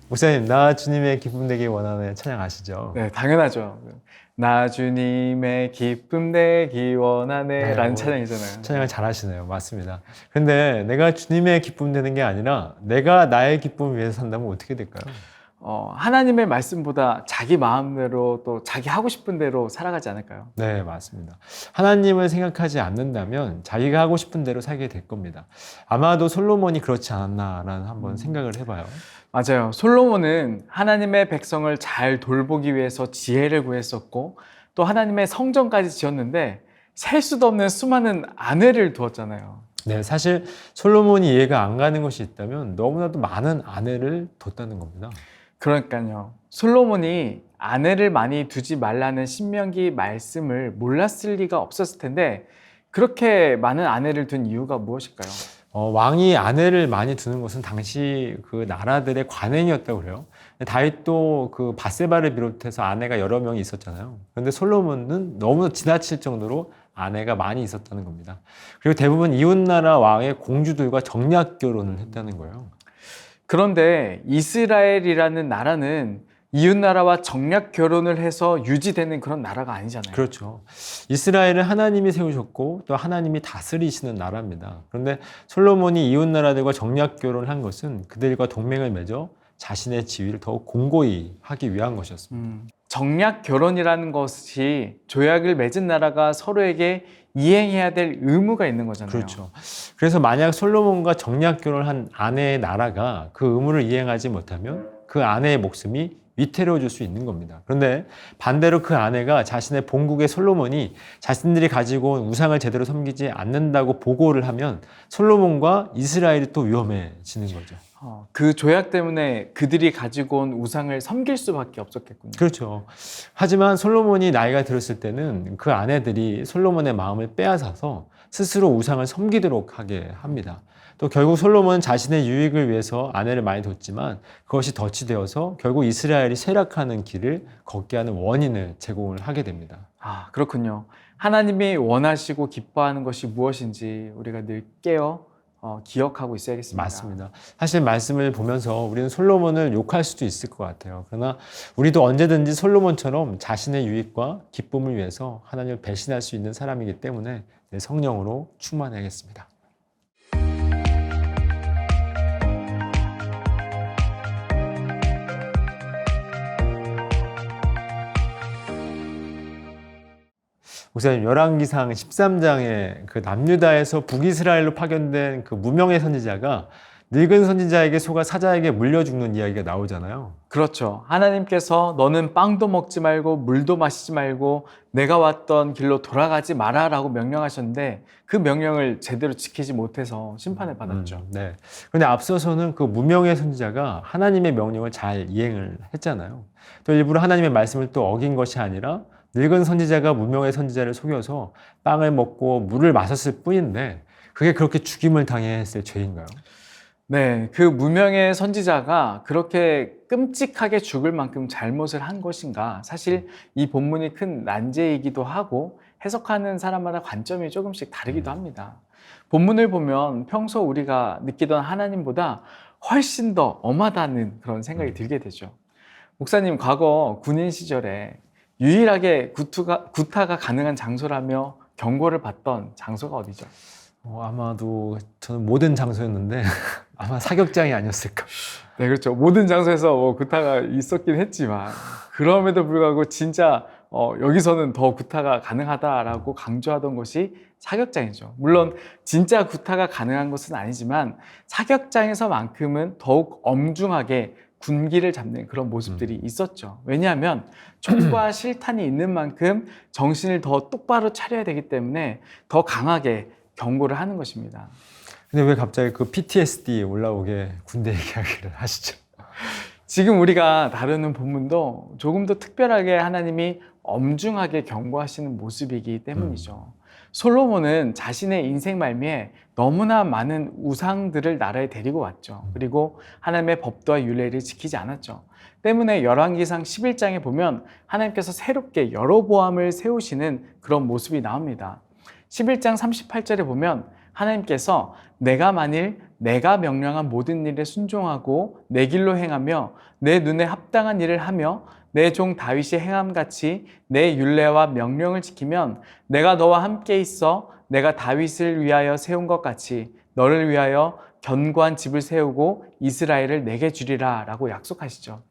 목사님, 나 주님의 기쁨 되기 원하는 찬양 아시죠? 네, 당연하죠. 나 주님의 기쁨 되기 원하네 네, 라는 찬양이잖아요. 찬양을 잘 하시네요. 맞습니다. 근데 내가 주님의 기쁨 되는 게 아니라 내가 나의 기쁨을 위해서 산다면 어떻게 될까요? 하나님의 말씀보다 자기 마음대로 또 자기 하고 싶은 대로 살아가지 않을까요? 네, 맞습니다. 하나님을 생각하지 않는다면 자기가 하고 싶은 대로 살게 될 겁니다. 아마도 솔로몬이 그렇지 않았나라는 한번 생각을 해봐요. 맞아요. 솔로몬은 하나님의 백성을 잘 돌보기 위해서 지혜를 구했었고 또 하나님의 성전까지 지었는데 셀 수도 없는 수많은 아내를 두었잖아요. 네, 사실 솔로몬이 이해가 안 가는 것이 있다면 너무나도 많은 아내를 뒀다는 겁니다. 그러니까요. 솔로몬이 아내를 많이 두지 말라는 신명기 말씀을 몰랐을 리가 없었을 텐데 그렇게 많은 아내를 둔 이유가 무엇일까요? 왕이 아내를 많이 두는 것은 당시 그 나라들의 관행이었다고 그래요. 다윗도 그 밧세바를 비롯해서 아내가 여러 명이 있었잖아요. 그런데 솔로몬은 너무 지나칠 정도로 아내가 많이 있었다는 겁니다. 그리고 대부분 이웃나라 왕의 공주들과 정략 결혼을 했다는 거예요. 그런데 이스라엘이라는 나라는 이웃나라와 정략 결혼을 해서 유지되는 그런 나라가 아니잖아요. 그렇죠. 이스라엘은 하나님이 세우셨고 또 하나님이 다스리시는 나라입니다. 그런데 솔로몬이 이웃 나라들과 정략 결혼을 한 것은 그들과 동맹을 맺어 자신의 지위를 더욱 공고히 하기 위한 것이었습니다. 정략 결혼이라는 것이 조약을 맺은 나라가 서로에게 이행해야 될 의무가 있는 거잖아요. 그렇죠. 그래서 만약 솔로몬과 정략 결혼을 한 아내의 나라가 그 의무를 이행하지 못하면 그 아내의 목숨이 위태로워질 수 있는 겁니다. 그런데 반대로 그 아내가 자신의 본국의 솔로몬이 자신들이 가지고 온 우상을 제대로 섬기지 않는다고 보고를 하면 솔로몬과 이스라엘이 또 위험해지는 거죠. 그 조약 때문에 그들이 가지고 온 우상을 섬길 수밖에 없었겠군요. 그렇죠. 하지만 솔로몬이 나이가 들었을 때는 그 아내들이 솔로몬의 마음을 빼앗아서 스스로 우상을 섬기도록 하게 합니다. 또 결국 솔로몬은 자신의 유익을 위해서 아내를 많이 뒀지만 그것이 덫이 되어서 결국 이스라엘이 쇠락하는 길을 걷게 하는 원인을 제공을 하게 됩니다. 그렇군요. 하나님이 원하시고 기뻐하는 것이 무엇인지 우리가 늘 깨어 기억하고 있어야겠습니다. 맞습니다. 사실 말씀을 보면서 우리는 솔로몬을 욕할 수도 있을 것 같아요. 그러나 우리도 언제든지 솔로몬처럼 자신의 유익과 기쁨을 위해서 하나님을 배신할 수 있는 사람이기 때문에 성령으로 충만해야겠습니다. 목사님, 열왕기상 13장에 그 남유다에서 북이스라엘로 파견된 그 무명의 선지자가 늙은 선지자에게 속아 사자에게 물려 죽는 이야기가 나오잖아요. 그렇죠. 하나님께서 너는 빵도 먹지 말고 물도 마시지 말고 내가 왔던 길로 돌아가지 마라 라고 명령하셨는데 그 명령을 제대로 지키지 못해서 심판을 받았죠. 네. 그런데 앞서서는 그 무명의 선지자가 하나님의 명령을 잘 이행을 했잖아요. 또 일부러 하나님의 말씀을 또 어긴 것이 아니라 늙은 선지자가 무명의 선지자를 속여서 빵을 먹고 물을 마셨을 뿐인데 그게 그렇게 죽임을 당했을 죄인가요? 네, 그 무명의 선지자가 그렇게 끔찍하게 죽을 만큼 잘못을 한 것인가? 사실 이 본문이 큰 난제이기도 하고 해석하는 사람마다 관점이 조금씩 다르기도 합니다. 본문을 보면 평소 우리가 느끼던 하나님보다 훨씬 더 엄하다는 그런 생각이 들게 되죠. 목사님, 과거 군인 시절에 유일하게 구타가 가능한 장소라며 경고를 받던 장소가 어디죠? 아마도 저는 모든 장소였는데 아마 사격장이 아니었을까. 네, 그렇죠. 모든 장소에서 구타가 있었긴 했지만 그럼에도 불구하고 진짜 여기서는 더 구타가 가능하다라고 강조하던 것이 사격장이죠. 물론 진짜 구타가 가능한 것은 아니지만 사격장에서만큼은 더욱 엄중하게 군기를 잡는 그런 모습들이 있었죠. 왜냐하면 총과 실탄이 있는 만큼 정신을 더 똑바로 차려야 되기 때문에 더 강하게 경고를 하는 것입니다. 근데 왜 갑자기 그 PTSD 올라오게 군대 이야기를 하시죠? 지금 우리가 다루는 본문도 조금 더 특별하게 하나님이 엄중하게 경고하시는 모습이기 때문이죠. 솔로몬은 자신의 인생 말미에 너무나 많은 우상들을 나라에 데리고 왔죠. 그리고 하나님의 법도와 율례를 지키지 않았죠. 때문에 열왕기상 11장에 보면 하나님께서 새롭게 여로보암을 세우시는 그런 모습이 나옵니다. 11장 38절에 보면 하나님께서 내가 만일 내가 명령한 모든 일에 순종하고 내 길로 행하며 내 눈에 합당한 일을 하며 내 종 다윗이 행함같이 내 율례와 명령을 지키면 내가 너와 함께 있어 내가 다윗을 위하여 세운 것 같이 너를 위하여 견고한 집을 세우고 이스라엘을 내게 주리라 라고 약속하시죠.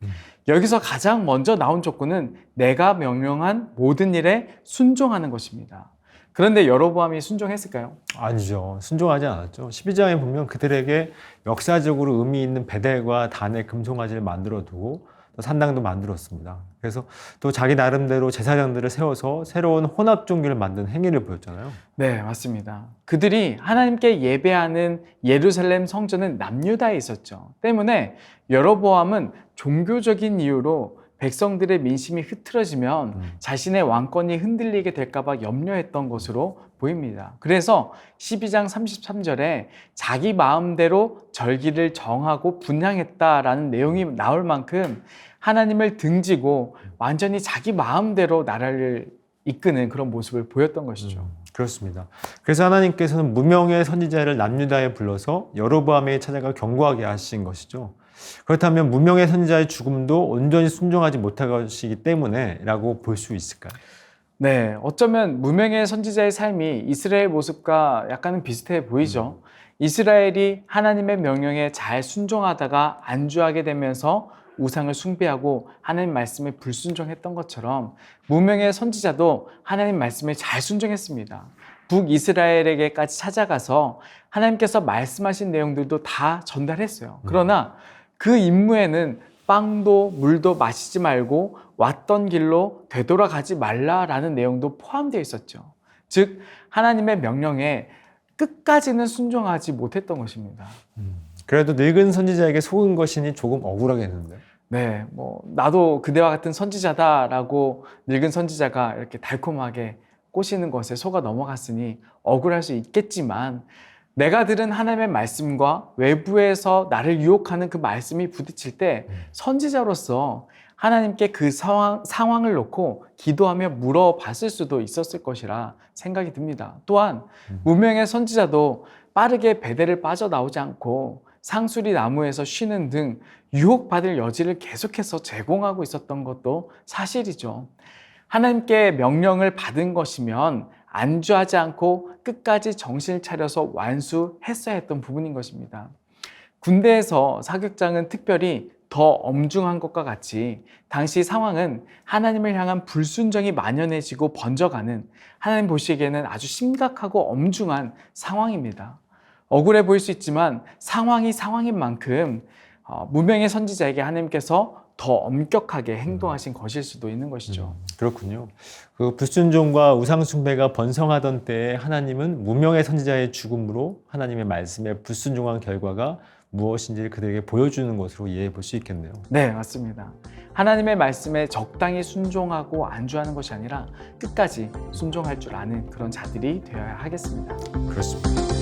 여기서 가장 먼저 나온 조건은 내가 명령한 모든 일에 순종하는 것입니다. 그런데 여로보암이 순종했을까요? 아니죠. 순종하지 않았죠. 12장에 보면 그들에게 역사적으로 의미 있는 베델과 단의 금송아지를 만들어 두고 또 산당도 만들었습니다. 그래서 또 자기 나름대로 제사장들을 세워서 새로운 혼합 종교를 만든 행위를 보였잖아요. 네, 맞습니다. 그들이 하나님께 예배하는 예루살렘 성전은 남유다에 있었죠. 때문에 여로보암은 종교적인 이유로 백성들의 민심이 흐트러지면 자신의 왕권이 흔들리게 될까봐 염려했던 것으로 보입니다. 그래서 12장 33절에 자기 마음대로 절기를 정하고 분향했다라는 내용이 나올 만큼 하나님을 등지고 완전히 자기 마음대로 나라를 이끄는 그런 모습을 보였던 것이죠. 그렇습니다. 그래서 하나님께서는 무명의 선지자를 남유다에 불러서 여로보암에게 찾아가 경고하게 하신 것이죠. 그렇다면 무명의 선지자의 죽음도 온전히 순종하지 못할 것이기 때문에 라고 볼 수 있을까요? 네, 어쩌면 무명의 선지자의 삶이 이스라엘 모습과 약간은 비슷해 보이죠. 이스라엘이 하나님의 명령에 잘 순종하다가 안주하게 되면서 우상을 숭배하고 하나님 말씀에 불순종했던 것처럼 무명의 선지자도 하나님 말씀에 잘 순종했습니다. 북이스라엘에게까지 찾아가서 하나님께서 말씀하신 내용들도 다 전달했어요. 그러나 그 임무에는 빵도 물도 마시지 말고 왔던 길로 되돌아가지 말라라는 내용도 포함되어 있었죠. 즉 하나님의 명령에 끝까지는 순종하지 못했던 것입니다. 그래도 늙은 선지자에게 속은 것이니 조금 억울하겠는데. 네, 나도 그대와 같은 선지자다라고 늙은 선지자가 이렇게 달콤하게 꼬시는 것에 속아 넘어갔으니 억울할 수 있겠지만 내가 들은 하나님의 말씀과 외부에서 나를 유혹하는 그 말씀이 부딪힐 때 선지자로서 하나님께 그 상황을 놓고 기도하며 물어봤을 수도 있었을 것이라 생각이 듭니다. 또한 무명의 선지자도 빠르게 베델을 빠져나오지 않고 상수리 나무에서 쉬는 등 유혹받을 여지를 계속해서 제공하고 있었던 것도 사실이죠. 하나님께 명령을 받은 것이면 안주하지 않고 끝까지 정신을 차려서 완수했어야 했던 부분인 것입니다. 군대에서 사격장은 특별히 더 엄중한 것과 같이 당시 상황은 하나님을 향한 불순종이 만연해지고 번져가는 하나님 보시기에는 아주 심각하고 엄중한 상황입니다. 억울해 보일 수 있지만 상황이 상황인 만큼 무명의 선지자에게 하나님께서 더 엄격하게 행동하신 것일 수도 있는 것이죠. 그렇군요. 그 불순종과 우상숭배가 번성하던 때에 하나님은 무명의 선지자의 죽음으로 하나님의 말씀에 불순종한 결과가 무엇인지를 그들에게 보여주는 것으로 이해해 볼 수 있겠네요. 네, 맞습니다. 하나님의 말씀에 적당히 순종하고 안주하는 것이 아니라 끝까지 순종할 줄 아는 그런 자들이 되어야 하겠습니다. 그렇습니다.